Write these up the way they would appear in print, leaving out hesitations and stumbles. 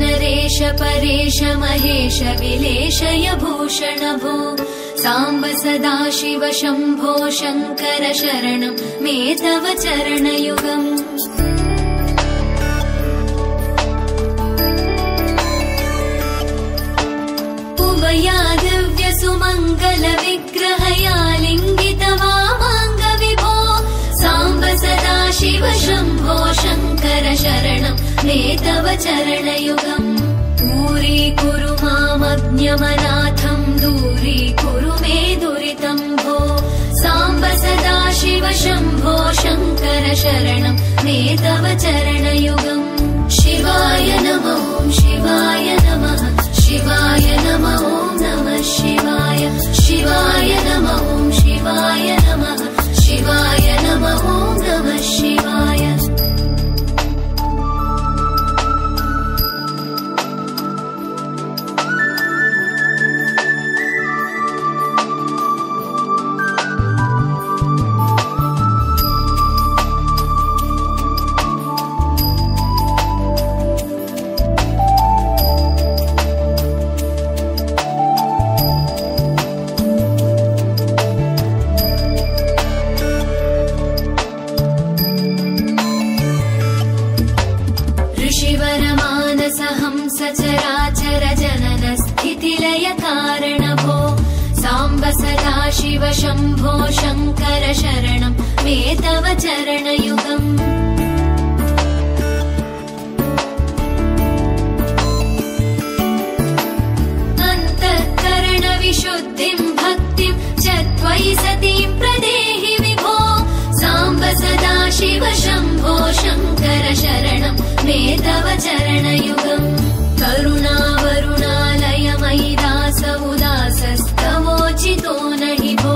नरेश परेश महेश विलेशय भूषण भो साम्ब सदाशिव शम्भो शङ्कर शरणं मे तव चरणयुगम् उभया दिव्य सुमङ्गल विग्रहया लिङ्गित वामाङ्ग विभो साम्ब सदाशिव शम्भो शङ्कर शरणं मे तव चरणयुगम् दूरीकुरु मामज्ञमनाथं दूरीकुरु मे दुरितं भो साम्ब सदाशिव शम्भो शङ्कर शरणं मे तव चरणयुगम् शिवाय नमः शिवाय नमः शिवाय नमः नमः शिवाय शिवाय नमः शिवाय नमः शिवाय नमः नमः शिवाय सचराचर जनन स्थितिलय कारण भो साम्ब सदाशिव शम्भो शङ्कर शरणं मे तव चरणयुगम् अन्तःकरण विशुद्धिं भक्तिं च त्वयि सतीं प्रदेहि विभो साम्ब सदाशिव शम्भो शङ्कर शरणं मे तव चरणयुगम् करुणावरुणालय मयि दास उदासस्तवोचितो नहि भो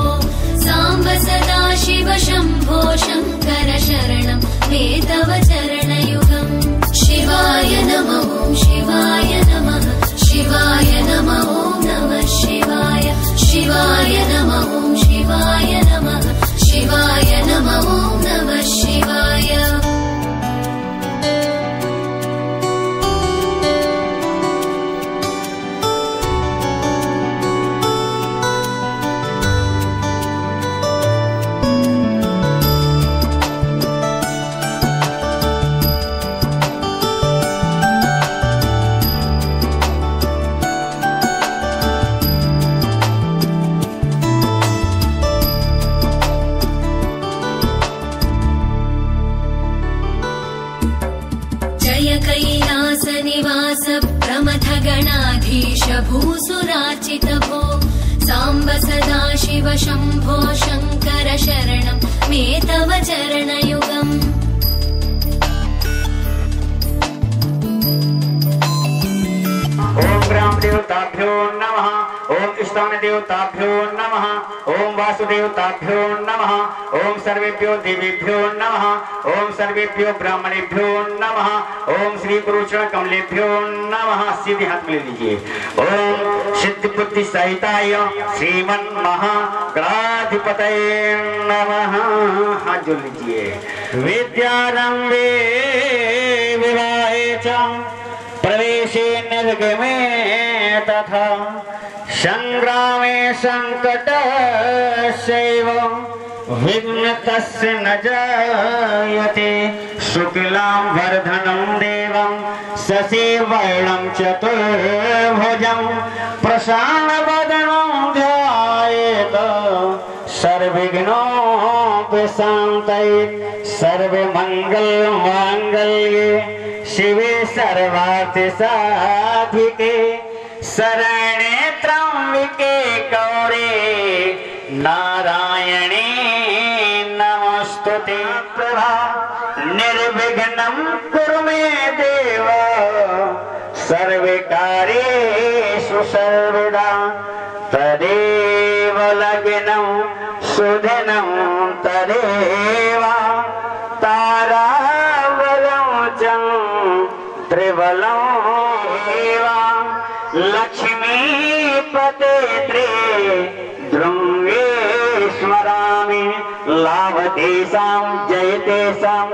साम्ब सदाशिव शम्भो शङ्कर शरणं मे तव चरणयुगम् शिवाय नमः शिवाय नमः शिवाय नमः नमः शिवाय शिवाय नमः शिवाय नमः शिवाय नमः नमः शिवाय कैलासनिवास प्रमथ गणाधीश भूसुरार्चित भो साम्ब सदाशिव शम्भो शङ्कर शरणं मे तव चरणयुगम् ओम ग्राम देवताभ्यो नमः ओम इष्टान देवताभ्यो नमः ओम वासुदेवताभ्यो नमः ओम सर्वेभ्यो देवेभ्यो नमः ओम सर्वेभ्यो ब्राह्मणेभ्यो नमः ओम श्री गुरुचरण कमलेभ्यो नमः। सीधे हाथ में लीजिए। ओम सिद्धि बुद्धि सहिताय श्रीमन् महागणाधिपतये नमः। हाथ जोड़ लीजिए। विद्यारंभे विवाहे च प्रवेशे निर्गमे तथा संग्रामे संकटस्यैव विघ्नतस्य न जायते शुक्लां वर्धनं देवं शशिवर्णं चतुर्भुजं प्रसन्नवदनं ध्यायेत् सर्वविघ्नोपशान्तये सर्वमङ्गलमाङ्गल्ये शिवे सर्वार्थ साधिके शरणे त्र्यंबके गौरी नारायणे नमस्तुते। प्रभा निर्विघ्नं कुरु मे देव सर्वकार्येषु सर्वदा तदेव लग्नं सुदिनं तदेव ताराबलं च त्रिबलं एव लक्ष्मीपते ध्रुवे स्मरामि लाभतेषां जयतेषां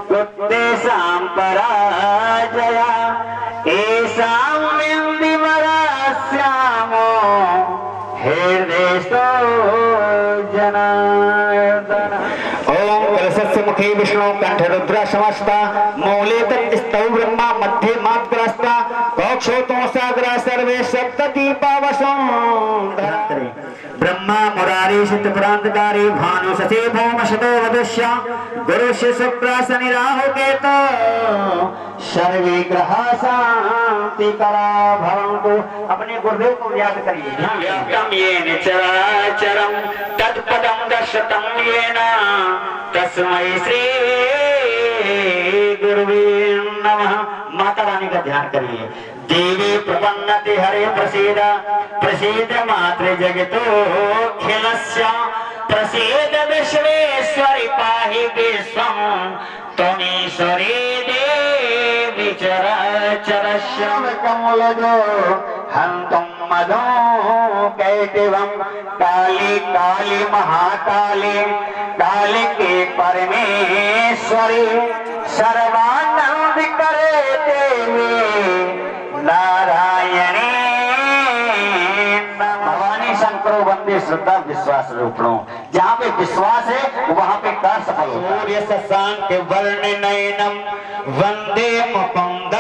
कृतेषां पराजया येषां विमरास्यामो हृदयस्थो जनार्दन। ओम कलशस्य मुखे विष्णु कंठे रुद्र समस्ता मौले तत्स्थौ ब्रह्मा मध्ये मात्रस्ता कक्षोतो सागरा सर्वे सप्तदीपावसं धरात्रे ब्रह्मा मुरारी चित्तप्रांतकारी भानु सचे भौम शतो वदस्या गुरुस्य शुक्र शनि राहु केतु सर्वे ग्रह शांतिकरा भवन्तु। अपने गुरुदेव को याद करिए। व्याप्तं येन चराचरं तत्पदं दर्शितं येन तस्मै श्री गुरुवे नमः। माता रानी का ध्यान करिए। देवी प्रपन्नति हरे प्रसीद प्रसीद मातृ जगतो खिलस्य प्रसीद विश्वेश्वरि पाहि विश्वं त्वमीश्वरी देवी चराचरस्य कमलजो हन्तुं मदो कैटवं काली काली महाकाली काली के परमेश्वरी सर्वानंद करे देवी नारायणी भवानी शंकरो वंदे श्रद्धा विश्वास रूपणों। जहाँ पे विश्वास है वहाँ पे कार्य सफल होता है। सूर्य शशांक वर्ण नयनम वंदे मुकुंद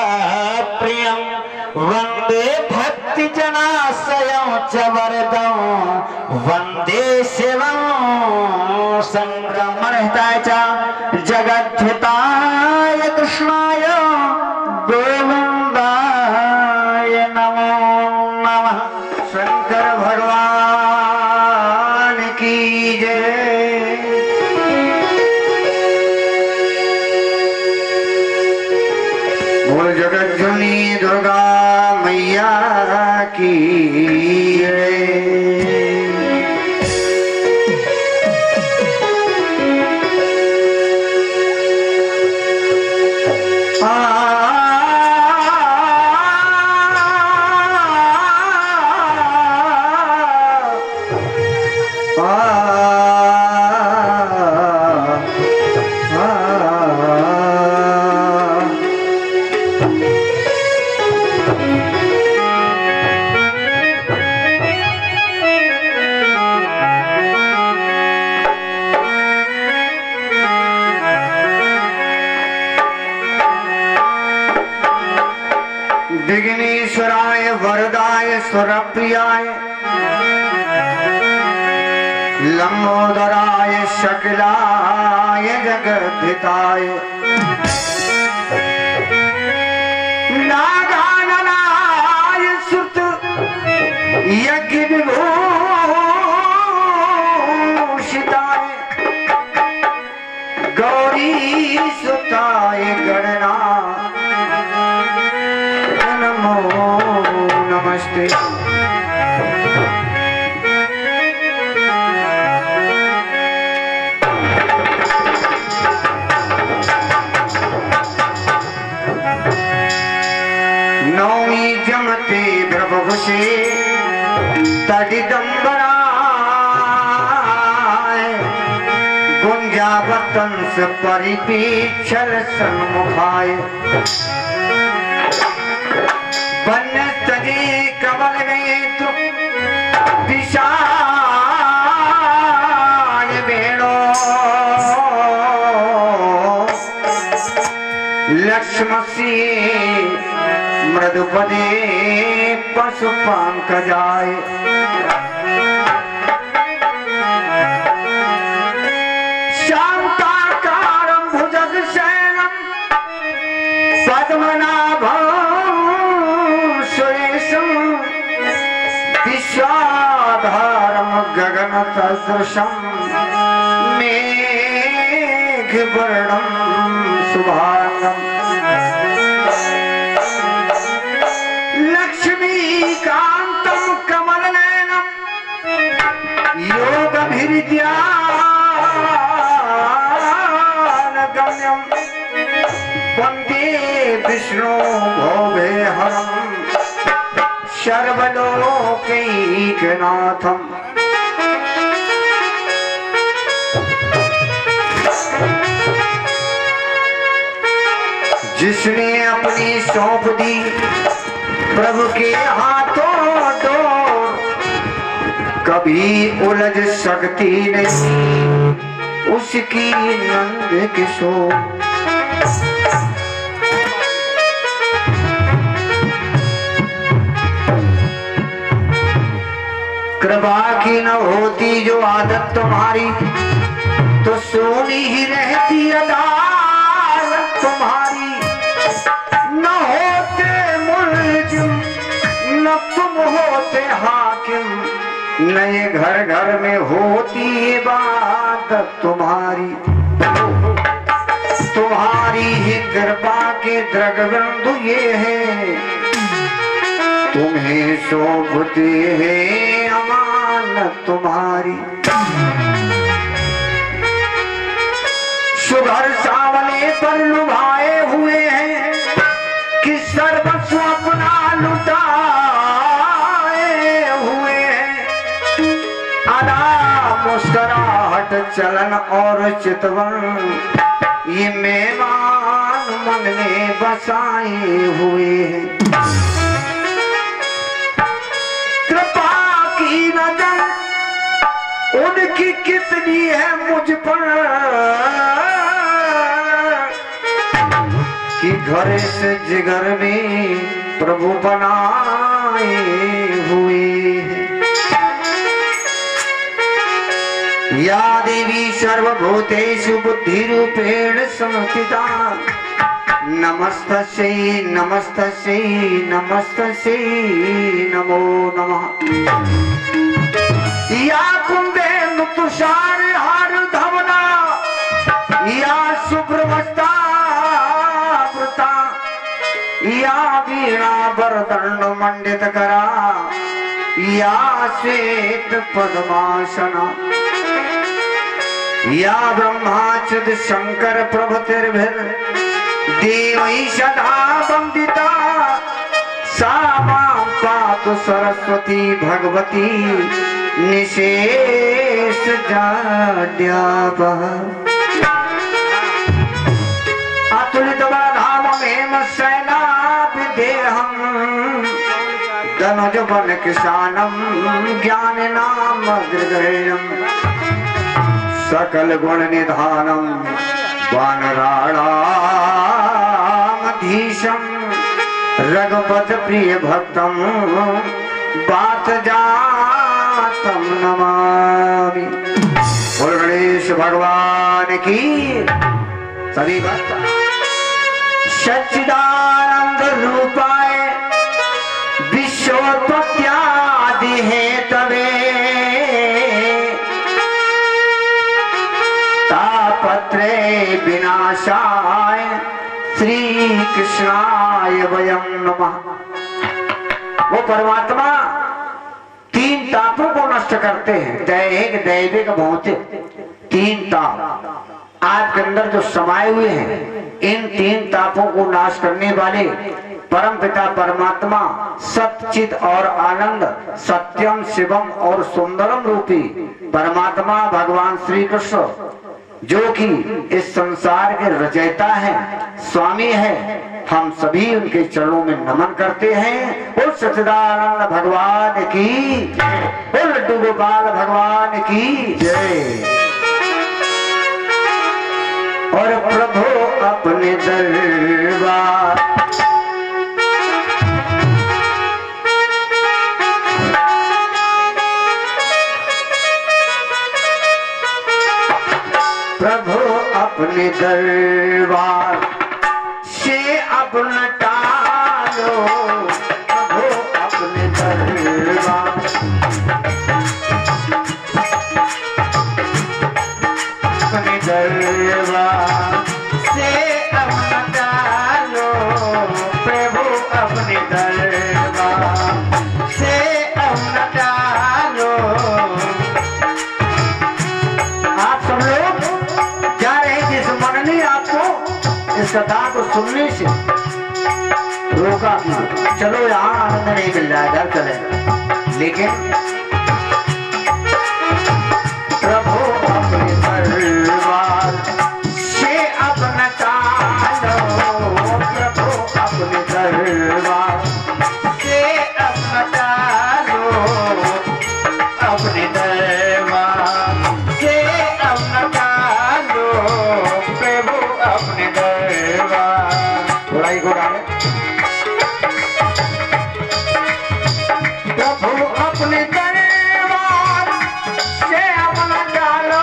प्रियम वंदे भक्ति जनाशयं च वरदं वंदे शिवं संक्रमण हिताय च जगद्धिताय कृष्णाय गोविंदाय नमो नमः। शंकर भगवान की जय। बोल जगज्जननी दुर्गा मैया की जय। विघ्नेश्वराय वरदाय स्वरप्रियाय लंबोदराय शकलाय जगद्धिताय नागाननाय सुत यज्ञ विभूषिताय गौरी सुताय गणना नमो नमस्ते। नौमी जमते प्रभुषे तडिदंबराय गुंजावतंस परिपीक्षर सन्मुखाय वन्यस्तजे कमल नेत्र विशाल वेणो लक्ष्मसी मृदुपदे पशुपंकजाय शांताकारं भुजगशयनं पद्मनाभं सुरेशं विश्वाधारं गगनसदृशं मेघवर्णं शुभांगम लक्ष्मीकांतं कमलनयनं योगभिर्ध्यानगम्यं वन्दे विष्णु भोगेहरं सर्वलोकैकनाथम्। जिसने अपनी सौंप दी प्रभु के हाथों डोर, कभी उलझ सकती नहीं उसकी नंद किशोर। कृपा की न होती जो आदत तुम्हारी, तो सोनी ही रहती अदालत तुम्हारी। न होते मुल्जिम न तुम होते हाकिम, न ये घर घर में होती इबादत तुम्हारी। तुम्हारी ही कृपा के द्रगबंधु ये है, तुम्हें सौंपते हैं अमानत तुम्हारी। सुघर सावले पर लुभाए हुए हैं कि सर्वस्व अपना लुटाए हुए हैं। अदा मुस्कुराहट चलन और चितवन, ये मेहमान मन में बसाए हुए हैं। कृपा की नजर उनकी कितनी है मुझ पर कि घर से जिगर में प्रभु बनाए हुए हैं। या देवी सर्वभूतेषु बुद्धिरूपेण संस्थिता, नमस्तस्यै नमस्तस्यै नमस्तस्यै नमो नमः। या कुंदेन्दु तुषार हार धवना, या शुभ्रवस्ता वृता, या वीणा वरदंड मंडित करा, या श्वेत पद्मासना। या ब्रह्माच्युत शंकर प्रभुतिर्भिर देवै सदा वंदिता, सा मां पातु सरस्वती भगवती निशेष जाड्यापः। अतुलित बलधाममेव सेनाभिदेहम्, धनुज बल किसानम् ज्ञानिनाम अग्रगण्यम्। सकल गुण निधानम् वानराणामधीशम्, रघुपत प्रिय भक्तम् बात जातम् नमामि। बोल गणेश भगवान की सभी भक्त। सच्चिदानंद रूपाय विश्वोत्पत्त्यादि हेतवे, तापत्रे विनाशाय श्री कृष्णाय वयं नमः। वो परमात्मा तीन तापों को नष्ट करते हैं, दैहिक दैविक भौतिक। तीन ताप आपके अंदर जो समाये हुए हैं, इन तीन तापों को नाश करने वाले परम पिता परमात्मा सच्चित और आनंद सत्यम शिवम और सुंदरम रूपी परमात्मा भगवान श्री कृष्ण, जो कि इस संसार के रचयिता हैं, स्वामी हैं, हम सभी उनके चरणों में नमन करते हैं। उस सच्चिदानंद भगवान की, उस लड्डू गोपाल भगवान की जय। और प्रभु अपने दरबार प्रभु अपने दरबार से अब न टालो, प्रभु अपने दरबार अपने दरबार से अब सुनने से रोका कि चलो यहाँ आनंद नहीं मिल रहा है, घर चले। लेकिन प्रभु अपने दरबार से अपना टालो, प्रभु अपने दरबार से अपना टालो, अपने दरबार से अपना टालो, प्रभु अपने दरबार। थोड़ा ही घोड़ा है। प्रभु अपने दरबार से अपना टालो,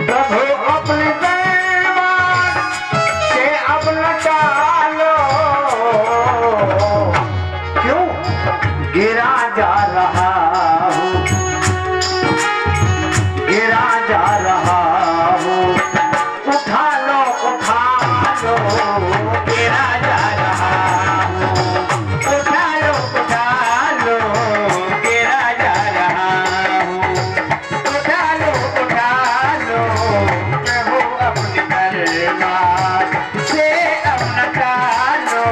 प्रभु अपने दरबार से अपना टालो। क्यों गिरा जा रहा हूँ, गिरा जा रहा हूँ, उठा लो गिरा जा रहा हूँ, उठा लो गिरा जा रहा हूँ, उठा लो प्रभु अपने दरबार से अपना टालो।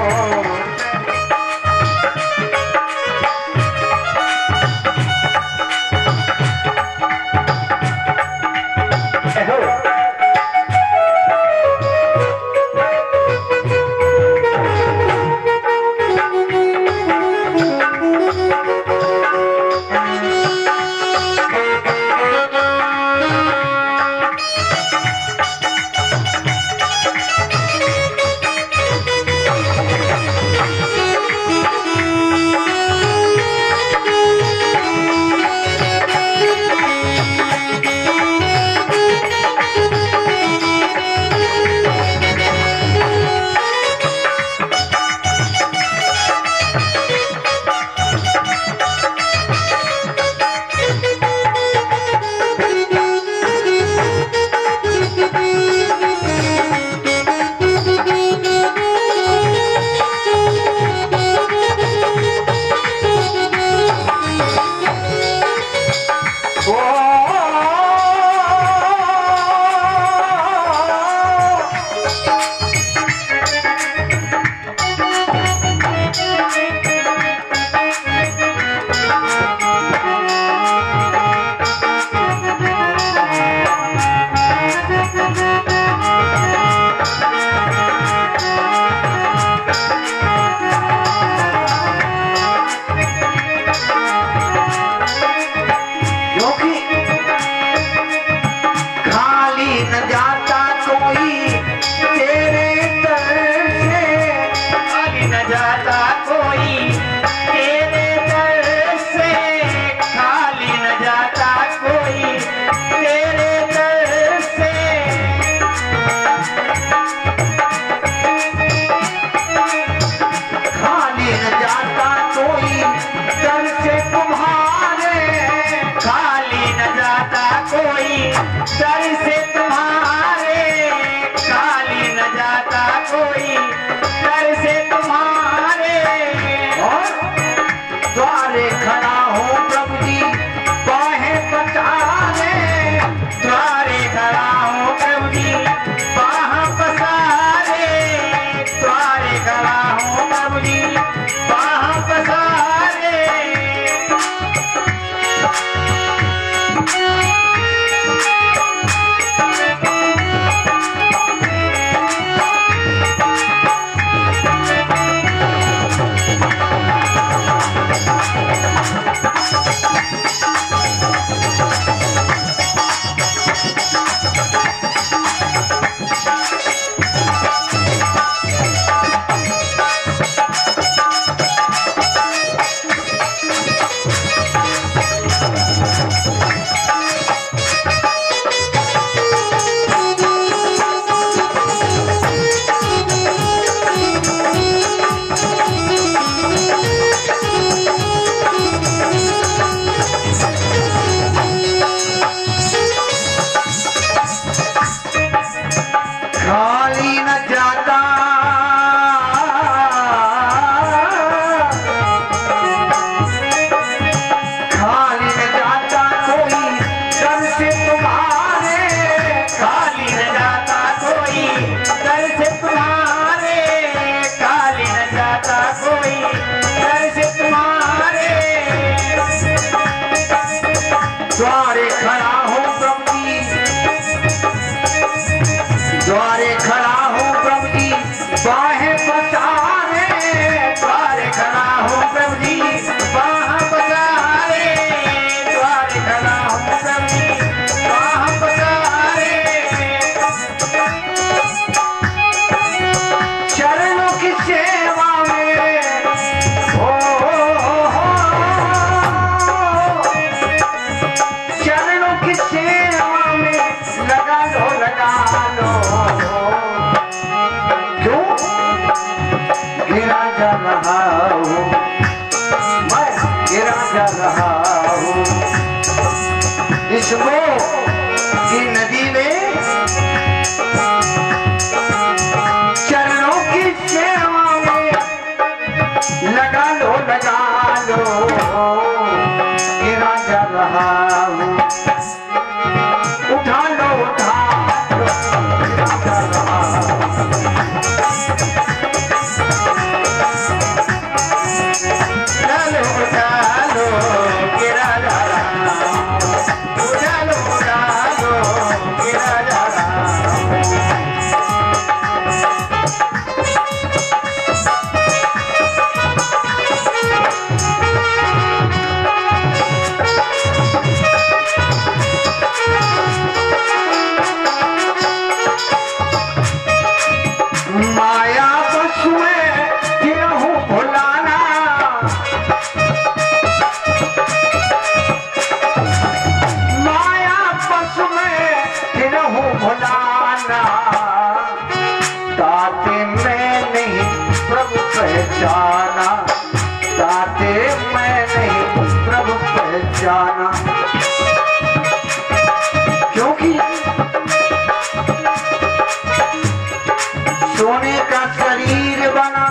शरीर बना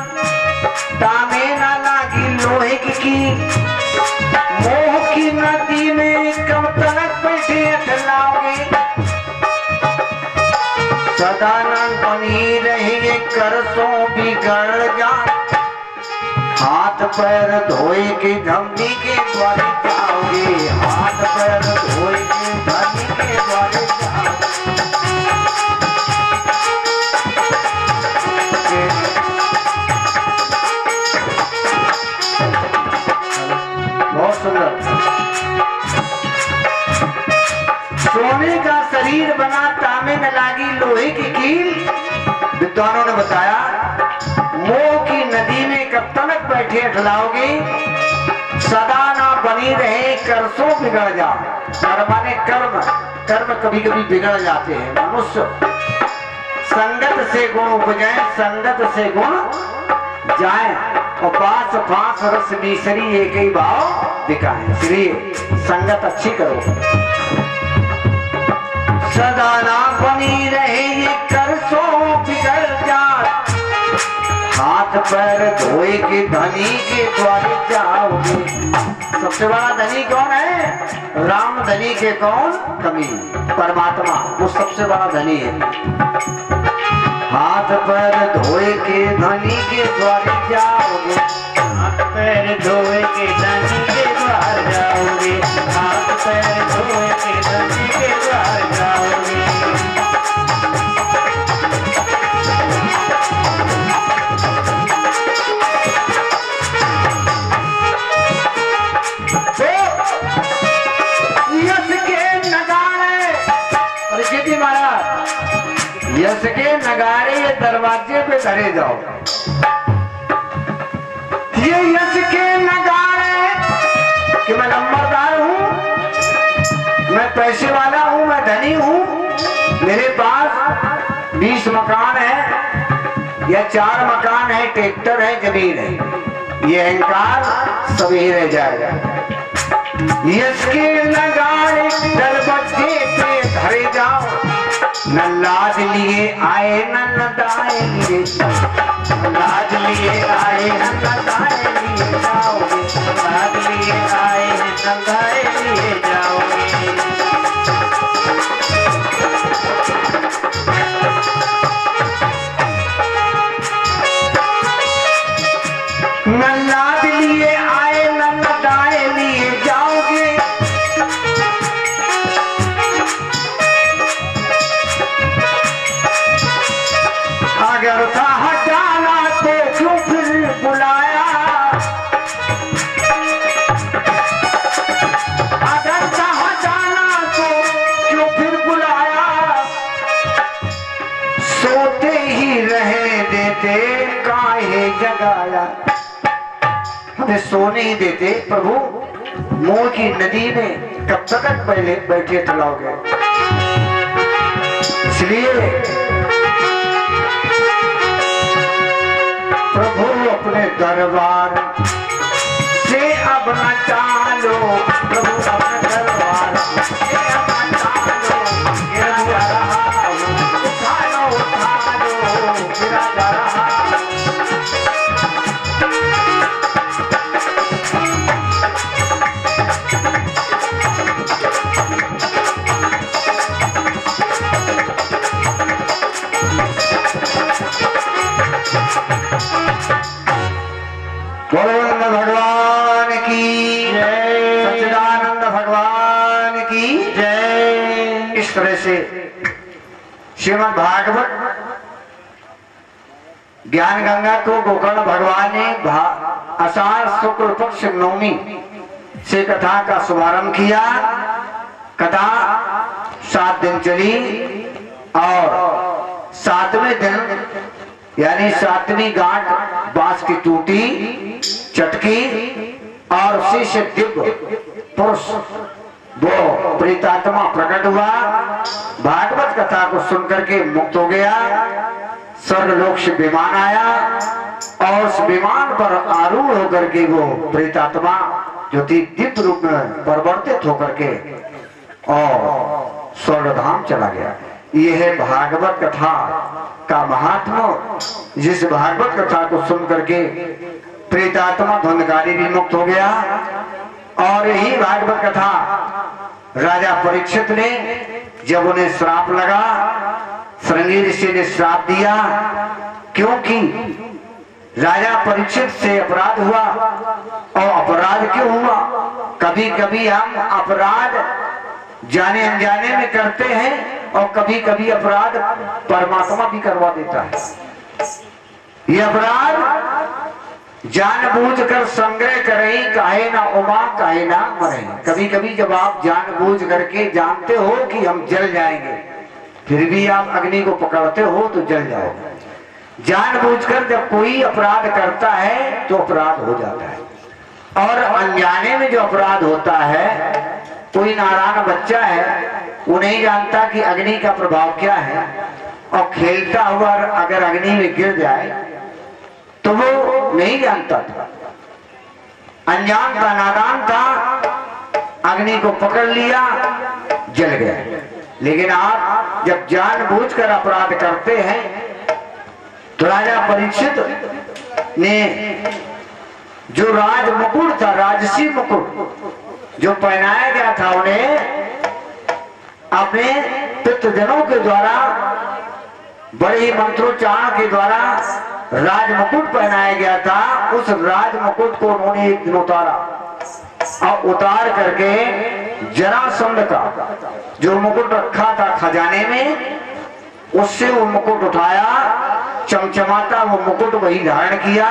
तामे न लागी लोहे की मोह की नदी में कब तक बैठे अटलाओगे सदानंद बनी रहेंगे करसों बिगड़ जा हाथ पैर धोए के धमनी के द्वारे जाओगे हाथ पैर धोए के धमनी के द्वारे जाओगे बहुत सुंदर सोने का शरीर बना तामे न लागी लोहे की कील विद्वानों ने बताया मोह की नदी में कब तक बैठे अठलाओगे सदा ना बनी रहे करसों बिगड़ जा कर्म ने कर्म कर्म कभी कभी बिगड़ जाते हैं मनुष्य संगत से गुण उपजाए संगत से गुण जाए और बास फांस रस मिश्री एक ही भाव दिखाए इसलिए संगत अच्छी करो सदा ना बनी रहे ये करसों बिगड़ जा हाथ पैर धोए के धनी के द्वारे जाओगे सबसे बड़ा धनी कौन है राम धनी के कौन कमी परमात्मा वो सबसे बड़ा धनी है हाथ पैर धोए के धनी के द्वारे जाओगे हाथ पैर धोए के धनी के द्वार जाओगे हाथ पैर धोए के धनी के द्वार जाओगे यश के नगाड़े ये दरवाजे पे धरे जाओ ये यश के नगाड़े कि मैं नंबरदार हूँ मैं पैसे वाला हूँ मैं धनी हूँ मेरे पास 20 मकान है या 4 मकान है ट्रैक्टर है जमीन है ये अहंकार सभी रह जाएगा यश के नगाड़े दरवाजे पे धरे जाओ न लाज लिए आए न लदाए लिए लाज लिए आए न लदाए लिए जाओगे लाज लिए आए न लदाए लिए जाओगे न लाज लिए आए न लदाए लिए जाओगे अगर था हटाना तो क्यों फिर बुलाया अगर था हटाना तो क्यों फिर बुलाया सोते ही रहे देते काहे जगाया हमें सोने ही देते प्रभु मोह की नदी में कब तक पहले बैठे चलाओगे इसलिए प्रभु अपने दरबार से अब न चालो प्रभु अपने दरबार से अब न चालो गिरा जा रहा उठा लो गिरा जा रहा बोलो भगवान की जय सच्चिदानंद भगवान की जय। इस तरह से श्रीमद् भागवत ज्ञान गंगा को गोकर्ण भगवान ने आषाढ़ शुक्ल पक्ष नवमी से कथा का शुभारंभ किया। कथा 7 दिन चली और 7वें दिन यानी 7वीं गांठ बांस की टूटी चटकी और शेष दिव्य पुरुष वो प्रेतात्मा प्रकट हुआ। भागवत कथा को सुनकर के मुक्त हो गया। स्वर्गलोक से विमान आया और उस विमान पर आरूढ़ होकर के वो प्रेतात्मा जो थी दिव्य रूप में परिवर्तित होकर के और स्वर्गधाम चला गया। यह है भागवत कथा का महात्मा। जिस भागवत कथा को सुन करके प्रेतात्मा धुंधकारी भी मुक्त हो गया। और यही भागवत कथा राजा परीक्षित ने, जब उन्हें श्राप लगा, श्रृंगी ऋषि ने श्राप दिया, क्योंकि राजा परीक्षित से अपराध हुआ। और अपराध क्यों हुआ? कभी कभी हम अपराध जाने अनजाने में करते हैं और कभी कभी अपराध परमात्मा भी करवा देता है। ये अपराध जानबूझकर संग्रह करें, काहे ना उमा काहे ना मरे। कभी कभी जब आप जानबूझ करके जानते हो कि हम जल जाएंगे, फिर भी आप अग्नि को पकड़ते हो तो जल जाओगे। जानबूझकर जब कोई अपराध करता है तो अपराध हो जाता है। और अनजाने में जो अपराध होता है, कोई नादान बच्चा है, वो नहीं जानता कि अग्नि का प्रभाव क्या है, और खेलता हुआ अगर अग्नि में गिर जाए तो वो नहीं जानता था, अनजान था, नादान था, अग्नि को पकड़ लिया, जल गया। लेकिन आप जब जानबूझकर अपराध करते हैं, तो राजा परीक्षित ने जो राज मुकुट था, राजसी मुकुट जो पहनाया गया था, उन्हें अपने पितृजनों के द्वारा बड़े ही मंत्रोच्चारण के द्वारा राज मुकुट पहनाया गया था। उस राज मुकुट को उन्होंने एक दिन उतारा, और उतार करके जरासंध का जो मुकुट रखा था खजाने में, उससे वो मुकुट उठाया, चमचमाता वो मुकुट वही धारण किया,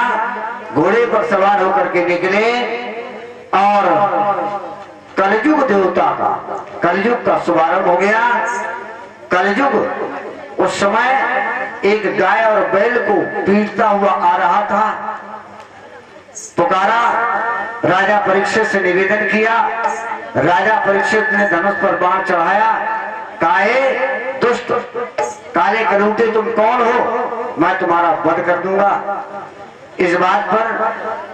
घोड़े पर सवार होकर के निकले। और कलयुग देवता का, कलयुग का शुभारंभ हो गया। कलयुग उस समय एक गाय और बैल को पीटता हुआ आ रहा था। पुकारा, राजा परीक्षित से निवेदन किया। राजा परीक्षित ने धनुष पर बाण चढ़ाया, काहे दुष्ट काले कलूटे, तुम कौन हो? मैं तुम्हारा वध कर दूंगा। इस बात पर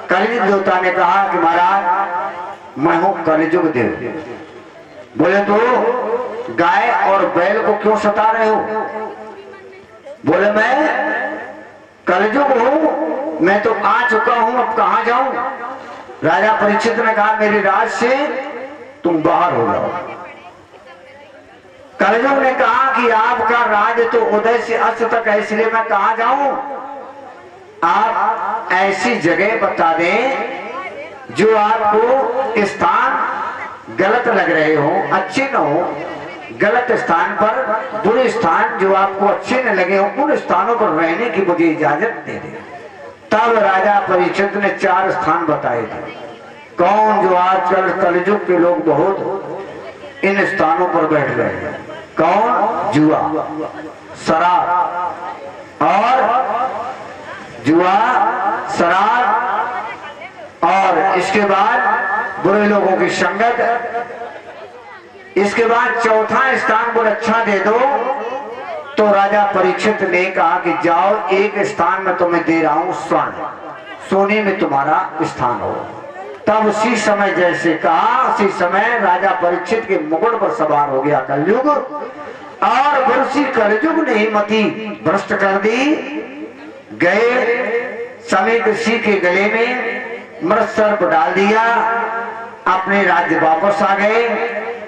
कलयुग देवता ने कहा कि महाराज, मैं हूं कलयुग देव। बोले तो गाय और बैल को क्यों सता रहे हो? बोले मैं कलयुग हूं, मैं तो आ चुका हूं, अब कहां जाऊं? राजा परीक्षित ने कहा, मेरे राज से तुम बाहर हो जाओ। कलयुग ने कहा कि आपका राज तो उदय से अस्त तक है, इसलिए मैं कहां जाऊं? आप ऐसी जगह बता दें जो आपको स्थान गलत लग रहे हो, अच्छे न हो, गलत स्थान पर, बुरे स्थान जो आपको अच्छे न लगे हो, उन स्थानों पर रहने की मुझे इजाजत दे दे। तब राजा परीक्षित ने 4 स्थान बताए थे। कौन? जो आजकल कलयुग के लोग बहुत इन स्थानों पर बैठ रहे हैं। कौन? जुआ, शराब, और जुआ, शराब, और इसके बाद बुरे लोगों की संगत। इसके बाद चौथा स्थान को अच्छा दे दो। तो राजा परीक्षित ने कहा कि जाओ, एक स्थान में तुम्हें दे रहा हूं, स्वर्ण, सोने में तुम्हारा स्थान हो। तब उसी समय जैसे कहा, उसी समय राजा परीक्षित के मुकुट पर सवार हो गया कलयुग, और फिर उसी कलयुग ने ही मति भ्रष्ट कर दी। गए समय ऋषि के गले में मृत सर्प डाल दिया, अपने राज्य वापस आ गए।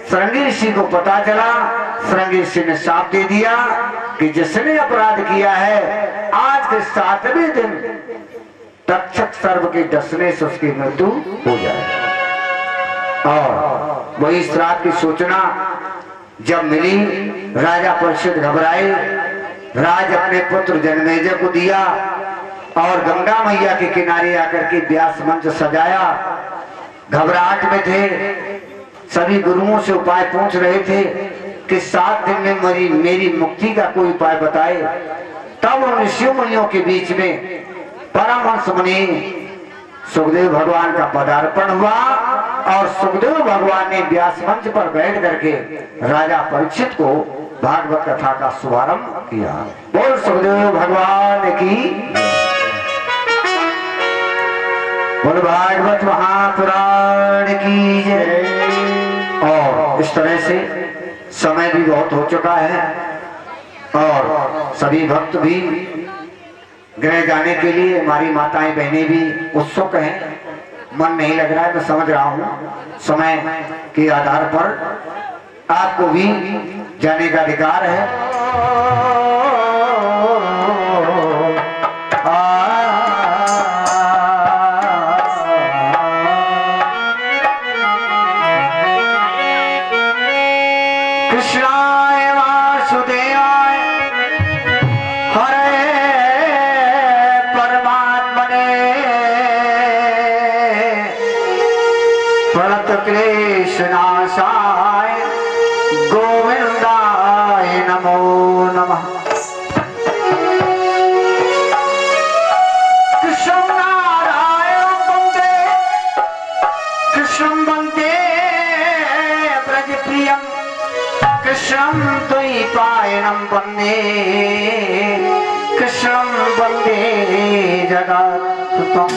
श्रृंगी ऋषि को पता चला, श्रृंगी ऋषि ने शाप दे दिया कि जिसने अपराध किया है, आज के 7वें दिन तक्षक सर्प के डसने से उसकी मृत्यु हो जाए। और वही श्राप की सूचना जब मिली, राजा परीक्षित घबराए। राज अपने पुत्र जन्मेजय को दिया और गंगा मैया के किनारे आकर के व्यास मंच सजाया। घबराहट में थे, सभी गुरुओं से उपाय पूछ रहे थे कि 7 दिन में मेरी मुक्ति का कोई उपाय बताए। तब उन ऋषि मुनियों के बीच में परमहंस मुनि सुखदेव भगवान का पदार्पण हुआ, और सुखदेव भगवान ने व्यास मंच पर बैठ करके राजा परीक्षित को भागवत कथा का शुभारंभ किया। बोल सुखदेव भगवान की, बोल भागवत महापुराण की जय। और इस तरह से समय भी बहुत हो चुका है, और सभी भक्त भी गृह जाने के लिए, हमारी माताएं बहनें भी उत्सुक हैं। मन नहीं लग रहा है, मैं समझ रहा हूँ। समय के आधार पर आपको भी जाने का अधिकार है। कृष्णाय वासुदेवाय हरे परमात्मने प्रणत क्लेश नाशाय गोविंदाय नमो नमः। कृष्णं नारायणं वन्दे कृष्णं वन्दे ब्रजप्रियं कृष्णं द्वैपायनं वन्दे कृष्णं वन्दे जगत्सुतं।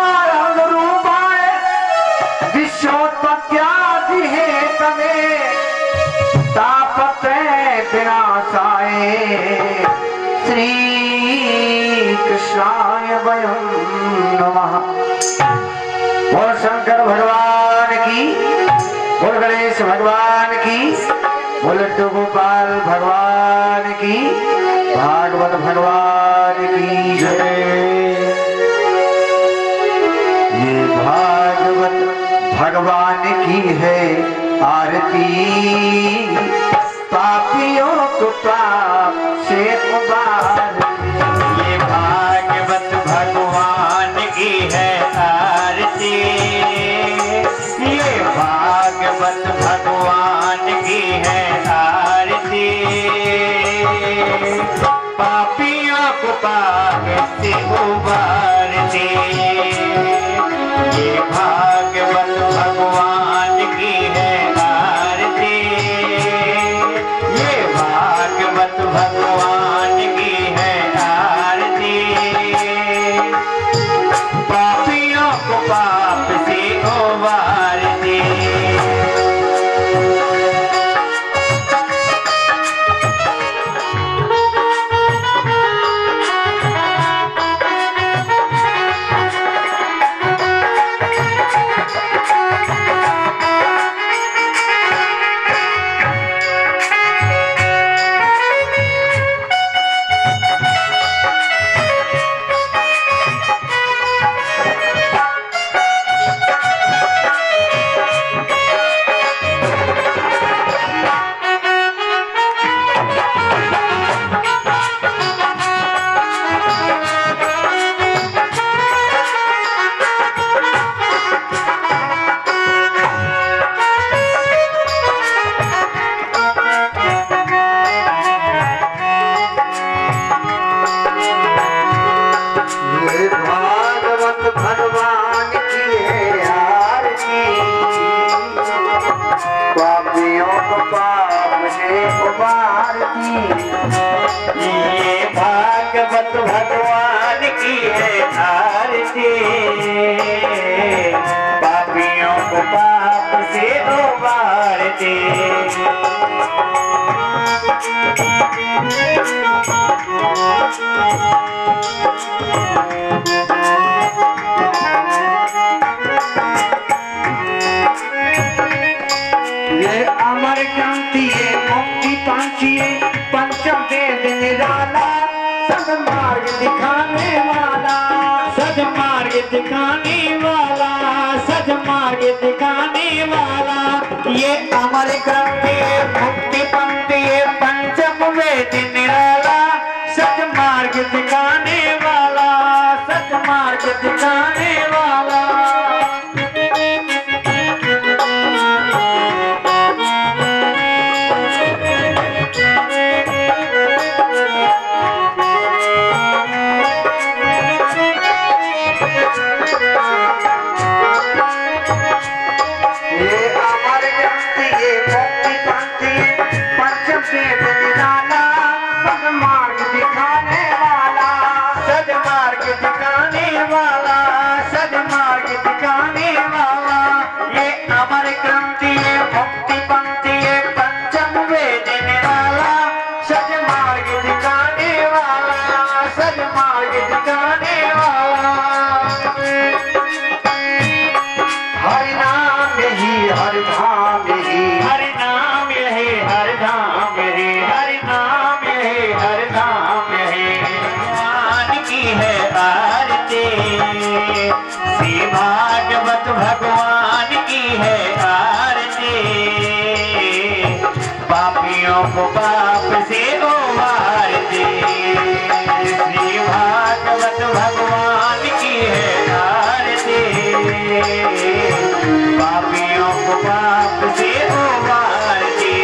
सच्चिदानन्दरूपाय विश्वोत्पत्त्यादिहेतवे तापत्रय विनाशाय श्रीकृष्णाय वयं नमः। बोल शंकर भगवान की, बोल गणेश भगवान की, बोल लड्डू गोपाल भगवान की, भागवत भगवान की जय। ये भागवत भगवान की है आरती, पापियों को पाप से उबारती। ये भागवत भगवान की है आरती, ये भागवत भगवान की है आरती, पापियों को पाप से उबारती। ये भागवत भगवान की है आरती, ये भागवत भगवान की है आरती, पापियों को पाप से उबारती। ये भागवत भगवान की है आरती, पापियों को पाप से उबारती। ये अमर क्रांति, ये मुक्ति पंथी, पंचम वेद निराला, सदमार्ग दिखाने वाला, सदमार्ग दिखाने वाला, सदमार्ग दिखाने वाला। ये अमर क्रांति, मुक्ति पंथी, पंचम वेद निराला, सदमार्ग दिखाने वाला, सदमार्ग दिखाने वाला। ये अमर क्रांति, ये मुक्ति पंथी, श्री भागवत भगवान की है आरती। पापियों को पाप से उबारती, श्री भागवत भगवान की है आरती। पापियों को पाप से उबारती।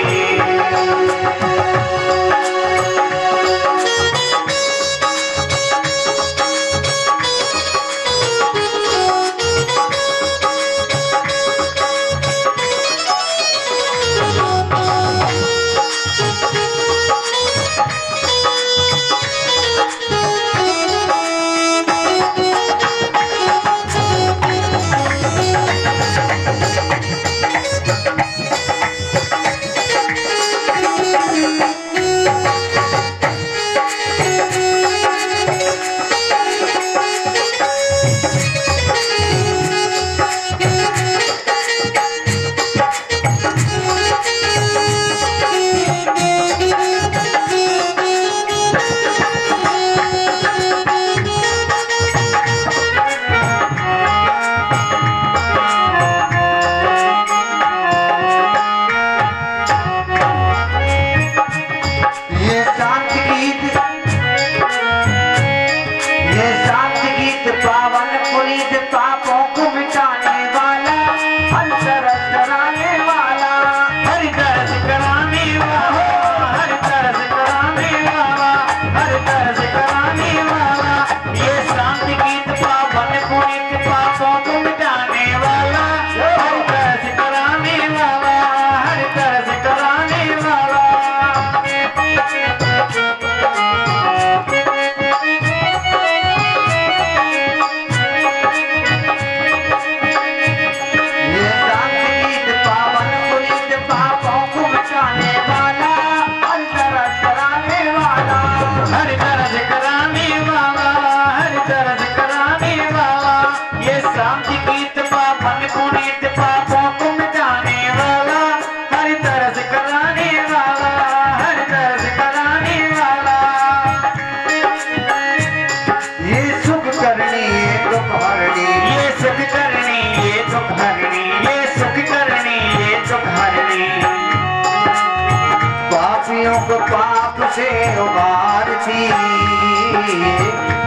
पापियों को पाप से उबारती,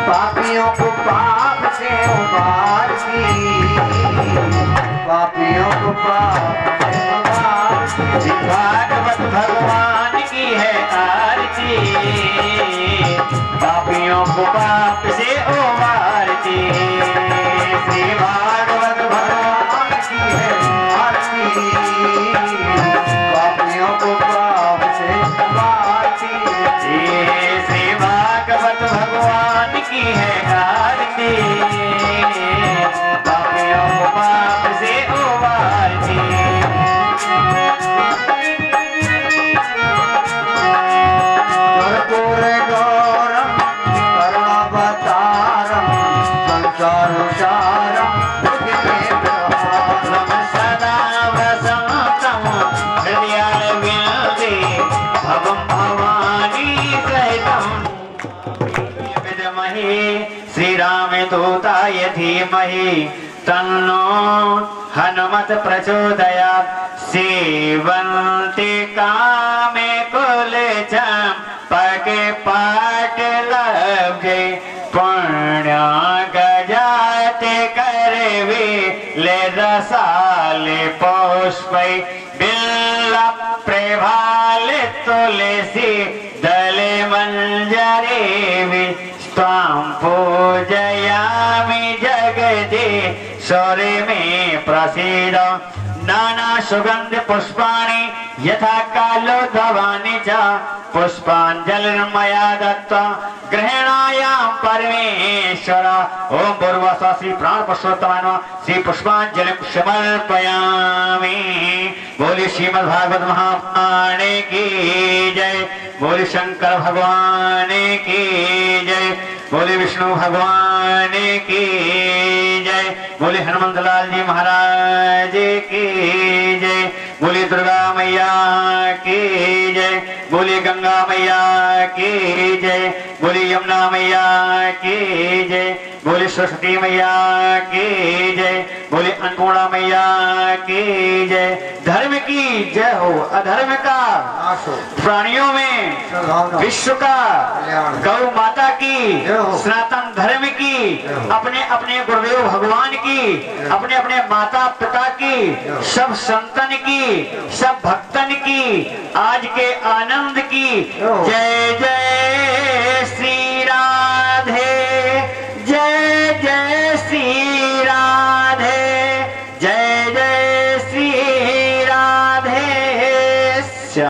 पापियों को पाप से उबारती, पापियों को पाप से उबारती। भागवत भगवान की है आरती। पापियों को पाप से उबारती, श्री भागवत भगवान की है आरती। पापियों को पाप से उबारती, श्री भागवत भगवान की है आरती। पापियों को पाप से उबारती। कर्पूर गौरम करुणावतारम संसारसारम भुजगेन्द्रहारम सदा वसन्तं हृदयारविन्दे भवं भवानी सहितं। विद्महे श्रीरामदूताय धीमहि तन्नो हनुमत् प्रचोदयात्। सेवन्ति कामे कुलजं पगे पाटलब्धे पुण्य गजाते करवे ले रसाले पुष्पै बिल्ल प्रभाले तुलसी दले मंजरी त्वां पूजयामि जगदीश्वरे मे प्रसीद। नाना सुगंध पुष्पाणि यथा कालोद्भवानि च पुष्पाञ्जलिर्मया दत्त्वा ग्रहणायां परमेश्वर। ओम पूर्वस्व श्री प्राण पुरुषोत्तमाय नमः। श्री पुष्पांजलि समर्पयामि। बोले श्रीमद् भागवत महापुराण की जय। बोले शंकर भगवान की जय। बोले विष्णु भगवान की जय। बोले हनुमंत लाल जी महाराज की जय। बोले दुर्गा मैया की जय। बोले गंगा मैया की जय। बोले यमुना मैया की जय। बोले सरस्वती मैया की जय, बोले अन्नपूर्णा मैया की जय। धर्म की जय हो, अधर्म का प्राणियों में विश्व का, गौ माता की, सनातन धर्म की, अपने अपने गुरुदेव भगवान की, अपने अपने माता पिता की, सब संतन की, सब भक्तन की, आज के आनंद की जय जय श्री